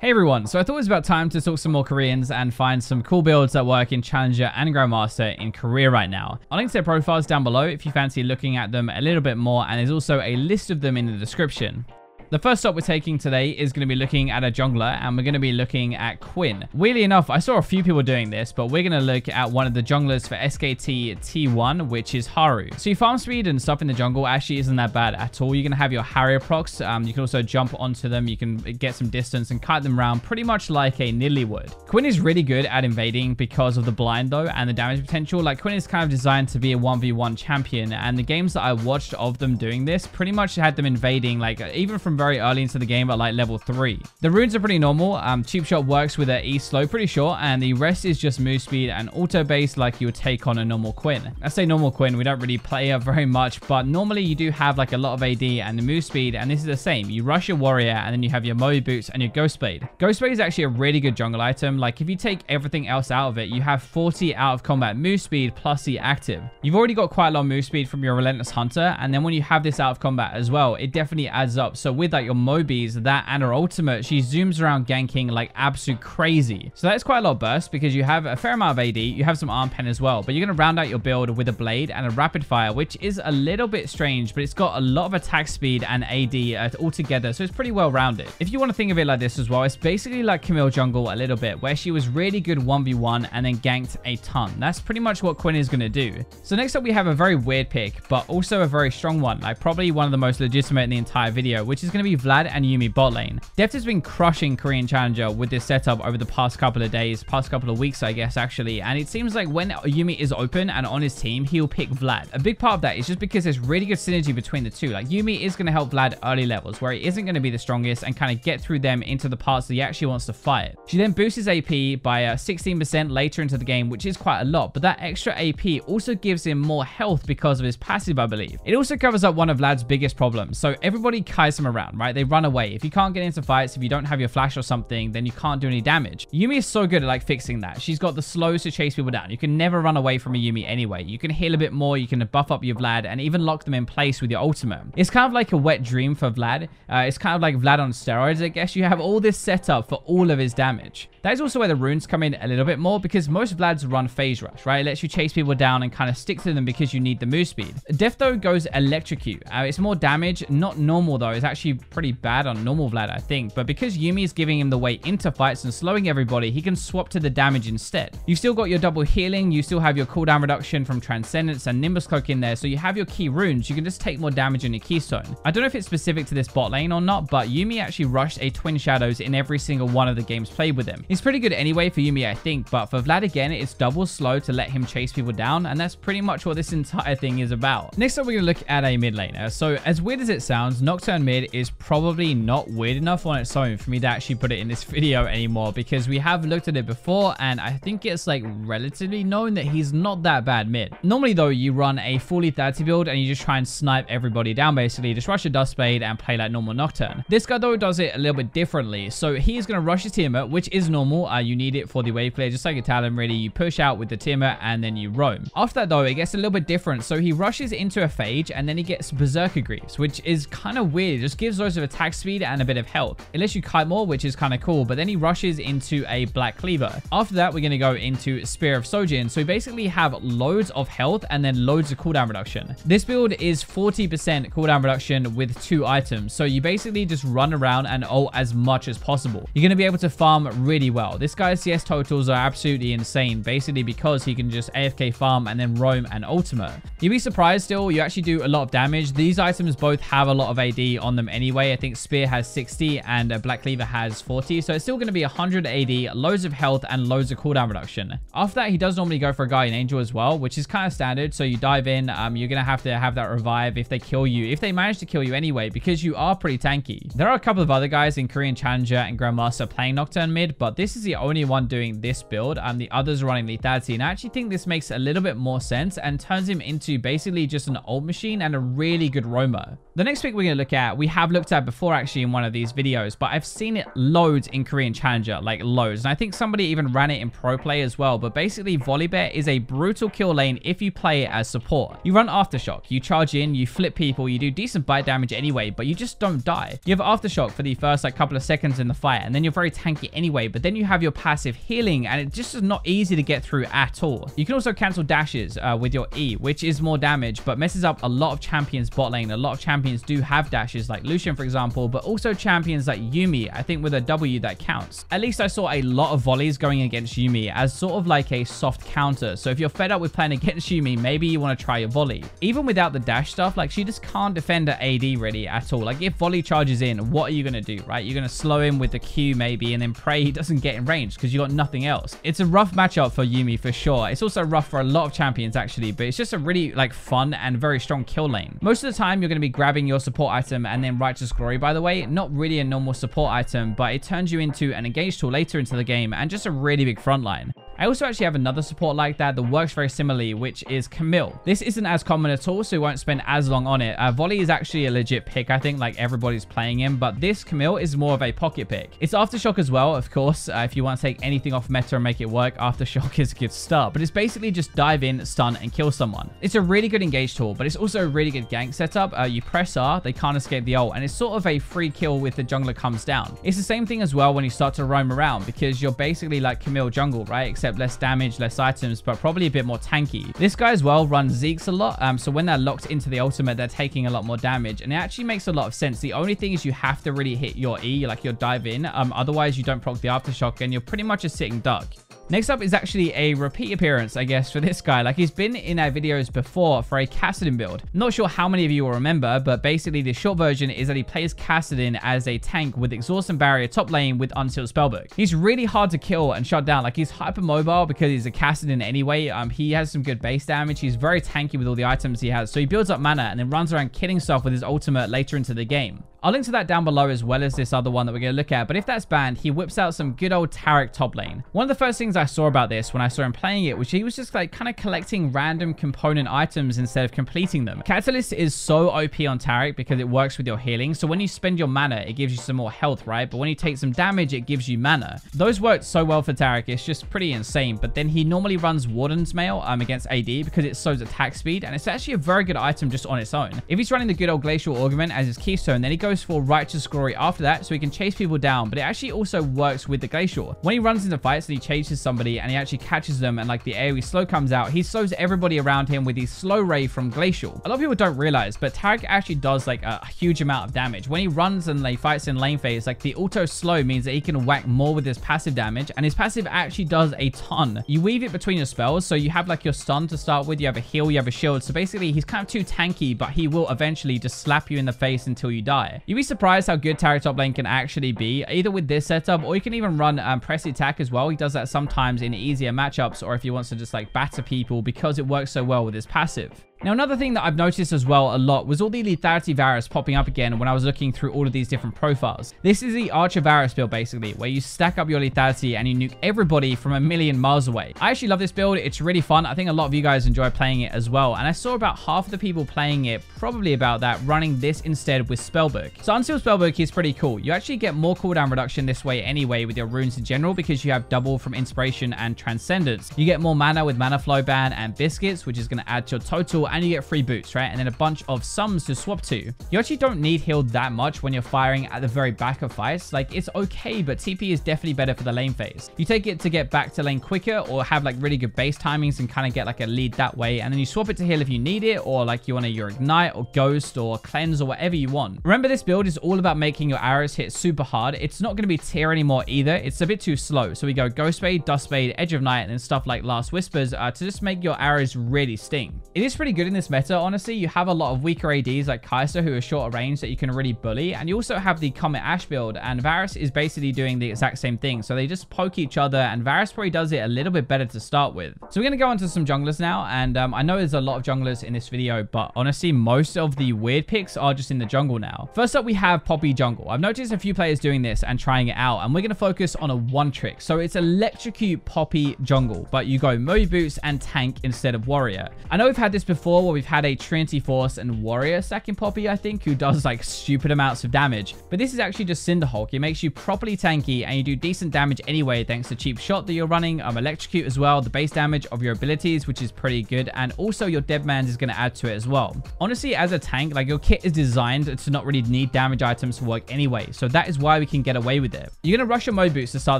Hey everyone, so I thought it was about time to talk some more Koreans and find some cool builds that work in Challenger and Grandmaster in Korea right now. I'll link to their profiles down below if you fancy looking at them a little bit more, and there's also a list of them in the description. The first stop we're taking today is going to be looking at a jungler, and we're going to be looking at Quinn. Weirdly enough, I saw a few people doing this, but we're going to look at one of the junglers for SKT T1, which is Haru. So your farm speed and stuff in the jungle actually isn't that bad at all. You're going to have your Harrier procs. You can also jump onto them. You can get some distance and kite them around pretty much like a Nidalee would. Quinn is really good at invading because of the blind though, and the damage potential. Like, Quinn is kind of designed to be a 1v1 champion, and the games that I watched of them doing this pretty much had them invading, like, even from very early into the game at like level 3. The runes are pretty normal. Cheap shot works with an E slow pretty short, and the rest is just move speed and auto based like you would take on a normal Quinn. I say normal Quinn, we don't really play her very much, but normally you do have like a lot of AD and the move speed, and this is the same. You rush your warrior, and then you have your Moe boots and your Ghost Blade. Ghost Blade is actually a really good jungle item. Like, if you take everything else out of it, you have 40 out of combat move speed plus the active. You've already got quite a lot of move speed from your Relentless Hunter, and then when you have this out of combat as well, it definitely adds up. So with like your Mobies, that and her ultimate, she zooms around ganking like absolute crazy. So that's quite a lot of burst because you have a fair amount of AD, you have some arm pen as well, but you're going to round out your build with a blade and a rapid fire, which is a little bit strange, but it's got a lot of attack speed and AD all together, so it's pretty well rounded. If you want to think of it like this as well, it's basically like Camille Jungle a little bit, where she was really good 1v1 and then ganked a ton. That's pretty much what Quinn is going to do. So next up we have a very weird pick, but also a very strong one, like probably one of the most legitimate in the entire video, which is going to be Vlad and Yuumi bot lane. Deft has been crushing Korean Challenger with this setup over the past couple of days, past couple of weeks, I guess, actually. And it seems like when Yuumi is open and on his team, he'll pick Vlad. A big part of that is just because there's really good synergy between the two. Like, Yuumi is going to help Vlad early levels, where he isn't going to be the strongest, and kind of get through them into the parts that he actually wants to fight. She then boosts his AP by 16% later into the game, which is quite a lot, but that extra AP also gives him more health because of his passive, I believe. It also covers up one of Vlad's biggest problems. So everybody kites him around, right? They run away. If you can't get into fights, if you don't have your flash or something, then you can't do any damage. Yuumi is so good at like fixing that. She's got the slows to chase people down. You can never run away from a Yuumi anyway. You can heal a bit more, you can buff up your Vlad, and even lock them in place with your ultimate. It's kind of like a wet dream for Vlad. It's kind of like Vlad on steroids, I guess. You have all this set up for all of his damage. That is also where the runes come in a little bit more, because most Vlads run phase rush, right? It lets you chase people down and kind of stick to them because you need the move speed. Deft though goes electrocute. It's more damage, not normal though. It's actually pretty bad on normal Vlad, I think, but because Yuumi is giving him the way into fights and slowing everybody, he can swap to the damage instead. You've still got your double healing, you still have your cooldown reduction from Transcendence and Nimbus Cloak in there, so you have your key runes. You can just take more damage on your keystone. I don't know if it's specific to this bot lane or not, but Yuumi actually rushed a Twin Shadows in every single one of the games played with him. It's pretty good anyway for Yuumi, I think, but for Vlad again, it's double slow to let him chase people down, and that's pretty much what this entire thing is about. Next up, we're going to look at a mid laner. So as weird as it sounds, Nocturne mid is probably not weird enough on its own for me to actually put it in this video anymore, because we have looked at it before, and I think it's like relatively known that he's not that bad mid. Normally though, you run a fully 30 build and you just try and snipe everybody down, basically just rush a Dust Blade and play like normal Nocturne. This guy though does it a little bit differently. So he is going to rush his Tiamat, which is normal. You need it for the wave clear, just like a Talon really. You push out with the Tiamat and then you roam. After that though, it gets a little bit different. So he rushes into a Phage and then he gets Berserker Greaves, which is kind of weird. It just gives loads of attack speed and a bit of health. It lets you kite more, which is kind of cool, but then he rushes into a Black Cleaver. After that, we're going to go into Spear of Sojin. So we basically have loads of health and then loads of cooldown reduction. This build is 40% cooldown reduction with 2 items. So you basically just run around and ult as much as possible. You're going to be able to farm really well. This guy's CS totals are absolutely insane, basically because he can just AFK farm and then roam and ultimate. You'd be surprised still, you actually do a lot of damage. These items both have a lot of AD on them anyway. I think Spear has 60 and Black Cleaver has 40. So it's still going to be 100 AD, loads of health, and loads of cooldown reduction. After that, he does normally go for a Guardian Angel as well, which is kind of standard. So you dive in, you're going to have that revive if they kill you, if they manage to kill you anyway, because you are pretty tanky. There are a couple of other guys in Korean Challenger and Grandmaster playing Nocturne mid, but this is the only one doing this build. The others are running lethality, and I actually think this makes a little bit more sense and turns him into basically just an ult machine and a really good roamer. The next pick we're going to look at, we have looked at before actually in one of these videos, but I've seen it loads in Korean Challenger, like loads. And I think somebody even ran it in pro play as well. But basically, Volibear is a brutal kill lane if you play it as support. You run Aftershock, you charge in, you flip people, you do decent bite damage anyway, but you just don't die. You have Aftershock for the first like couple of seconds in the fight, and then you're very tanky anyway, but then you have your passive healing, and it just is not easy to get through at all. You can also cancel dashes with your E, which is more damage, but messes up a lot of champions bot lane. A lot of champions do have dashes, like Lucian, for example, but also champions like Yuumi, I think with a W that counts. At least I saw a lot of volleys going against Yuumi as sort of like a soft counter. So if you're fed up with playing against Yuumi, maybe you want to try your volley. Even without the dash stuff, like she just can't defend her AD really at all. Like if volley charges in, what are you going to do, right? You're going to slow him with the Q maybe, and then pray he doesn't get in range because you got nothing else. It's a rough matchup for Yuumi for sure. It's also rough for a lot of champions actually, but it's just a really like fun and very strong kill lane. Most of the time, you're going to be grabbing your support item and then Righteous Glory, by the way, not really a normal support item, but it turns you into an engaged tool later into the game and just a really big front line. I also actually have another support like that works very similarly, which is Camille. This isn't as common at all, so we won't spend as long on it. Volley is actually a legit pick, I think, like everybody's playing him, but this Camille is more of a pocket pick. It's Aftershock as well, of course. If you want to take anything off meta and make it work, Aftershock is a good start, but it's basically just dive in, stun, and kill someone. It's a really good engage tool, but it's also a really good gank setup. You press R, they can't escape the ult, and it's sort of a free kill with the jungler comes down. It's the same thing as well when you start to roam around, because you're basically like Camille jungle, right? Except less damage, less items, but probably a bit more tanky. This guy as well runs Zeke's a lot, so when they're locked into the ultimate, they're taking a lot more damage, and it actually makes a lot of sense. The only thing is you have to really hit your E, like your dive in, otherwise you don't proc the Aftershock, and you're pretty much a sitting duck. Next up is actually a repeat appearance, I guess, for this guy. Like, he's been in our videos before for a Kassadin build. Not sure how many of you will remember, but basically the short version is that he plays Kassadin as a tank with Exhaust and Barrier top lane with Unsealed Spellbook. He's really hard to kill and shut down. Like, he's hyper mobile because he's a Kassadin anyway. He has some good base damage. He's very tanky with all the items he has. So he builds up mana and then runs around killing stuff with his ultimate later into the game. I'll link to that down below as well as this other one that we're going to look at. But if that's banned, he whips out some good old Taric top lane. One of the first things I saw about this when I saw him playing it was he was just like kind of collecting random component items instead of completing them. Catalyst is so OP on Taric because it works with your healing. So when you spend your mana, it gives you some more health, right? But when you take some damage, it gives you mana. Those work so well for Taric. It's just pretty insane. But then he normally runs Warden's Mail against AD because it slows attack speed. And it's actually a very good item just on its own. If he's running the good old Glacial Augment as his keystone, then he goes for Righteous Glory after that, so he can chase people down, but it actually also works with the Glacial. When he runs into fights and he chases somebody and he actually catches them and like the AoE slow comes out, he slows everybody around him with his slow ray from Glacial. A lot of people don't realize, but Taric actually does like a huge amount of damage. When he runs and like fights in lane phase, like the auto slow means that he can whack more with his passive damage, and his passive actually does a ton. You weave it between your spells, so you have like your stun to start with, you have a heal, you have a shield, so basically he's kind of too tanky, but he will eventually just slap you in the face until you die. You'd be surprised how good Taric top lane can actually be, either with this setup, or you can even run press attack as well. He does that sometimes in easier matchups, or if he wants to just like batter people because it works so well with his passive. Now, another thing that I've noticed as well a lot was all the lethality Varus popping up again when I was looking through all of these different profiles. This is the Archer Varus build, basically, where you stack up your lethality and you nuke everybody from a million miles away. I actually love this build. It's really fun. I think a lot of you guys enjoy playing it as well. And I saw about half of the people playing it, probably about that, running this instead with Spellbook. So Unsealed Spellbook is pretty cool. You actually get more cooldown reduction this way anyway with your runes in general because you have double from Inspiration and Transcendence. You get more mana with Mana Flow Ban and Biscuits, which is going to add to your total, and you get free boots, right? And then a bunch of sums to swap to. You actually don't need heal that much when you're firing at the very back of fights. Like, it's okay, but TP is definitely better for the lane phase. You take it to get back to lane quicker or have like really good base timings and kind of get like a lead that way. And then you swap it to heal if you need it, or like you want to your Ignite or Ghost or Cleanse or whatever you want. Remember, this build is all about making your arrows hit super hard. It's not going to be tier anymore either. It's a bit too slow. So we go Ghost Spade, Dust Spade, Edge of Night, and then stuff like Last Whispers to just make your arrows really sting. It is pretty good in this meta, honestly. You have a lot of weaker ADs like Kai'Sa who are shorter range that you can really bully. And you also have the Comet Ash build, and Varus is basically doing the exact same thing. So they just poke each other, and Varus probably does it a little bit better to start with. So we're going to go on to some junglers now. And I know there's a lot of junglers in this video, but honestly, most of the weird picks are just in the jungle now. First up, we have Poppy Jungle. I've noticed a few players doing this and trying it out, and we're going to focus on a one trick. So it's electrocute Poppy Jungle, but you go Moe Boots and tank instead of warrior. I know we've had this before where we've had a Trinity Force and warrior stacking Poppy, I think, who does like stupid amounts of damage. But this is actually just Cinderhulk. It makes you properly tanky and you do decent damage anyway thanks to cheap shot that you're running, electrocute as well, the base damage of your abilities, which is pretty good, and also your dead man's is going to add to it as well. Honestly, as a tank, like your kit is designed to not really need damage items to work anyway, so that is why we can get away with it. You're going to rush your Moe Boots to start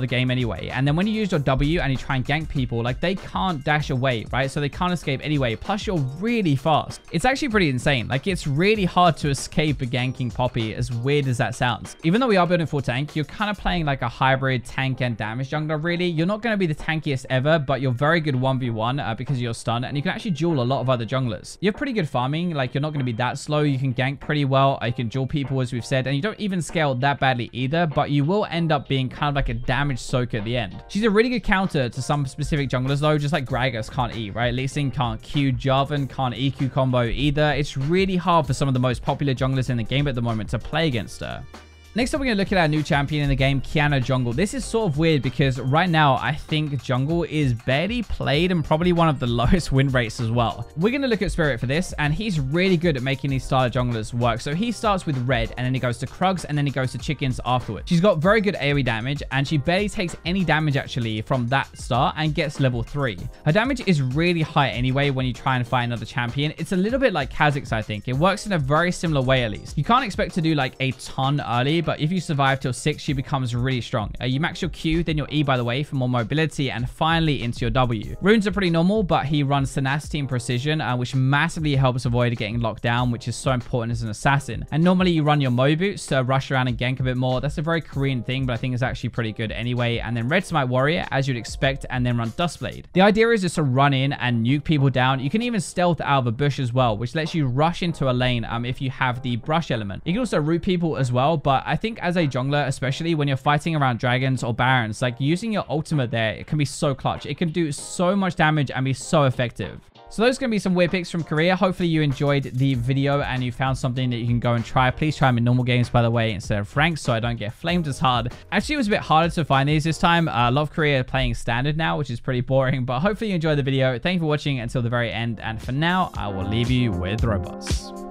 the game anyway, and then when you use your W and you try and gank people, like they can't dash away, right? So they can't escape anyway, plus you're really fast. It's actually pretty insane. Like it's really hard to escape a ganking Poppy, as weird as that sounds. Even though we are building full tank, you're kind of playing like a hybrid tank and damage jungler really. You're not going to be the tankiest ever, but you're very good 1v1 because of your stun, and you can actually duel a lot of other junglers. You have pretty good farming, like you're not going to be that slow. You can gank pretty well, you can duel people as we've said, and you don't even scale that badly either, but you will end up being kind of like a damage soaker at the end. She's a really good counter to some specific junglers though, just like Gragas can't E, right? Lee Sin can't Q, Jarvan can't EQ combo either. It's really hard for some of the most popular junglers in the game at the moment to play against her. Next up, we're going to look at our new champion in the game, Kiana Jungle. This is sort of weird because right now, I think Jungle is barely played and probably one of the lowest win rates as well. We're going to look at Spirit for this, and he's really good at making these starter junglers work. So he starts with Red, and then he goes to Krugs, and then he goes to Chickens afterwards. She's got very good AoE damage, and she barely takes any damage actually from that start and gets level 3. Her damage is really high anyway when you try and fight another champion. It's a little bit like Kha'Zix, I think. It works in a very similar way at least. You can't expect to do like a ton early, but if you survive till 6, she becomes really strong. You max your Q, then your E, by the way, for more mobility, and finally into your W. Runes are pretty normal, but he runs tenacity and precision, which massively helps avoid getting locked down, which is so important as an assassin. And normally you run your Moe Boots to rush around and gank a bit more. That's a very Korean thing, but I think it's actually pretty good anyway. And then Red Smite Warrior, as you'd expect, and then run Dustblade. The idea is just to run in and nuke people down. You can even stealth out of a bush as well, which lets you rush into a lane if you have the brush element. You can also root people as well, but I think as a jungler, especially when you're fighting around dragons or barons, like using your ultimate there, it can be so clutch. It can do so much damage and be so effective. So those are going to be some weird picks from Korea. Hopefully you enjoyed the video and you found something that you can go and try. Please try them in normal games, by the way, instead of ranked, so I don't get flamed as hard. Actually, it was a bit harder to find these this time. A lot of Korea are playing standard now, which is pretty boring, but hopefully you enjoyed the video. Thank you for watching until the very end, and for now, I will leave you with robots.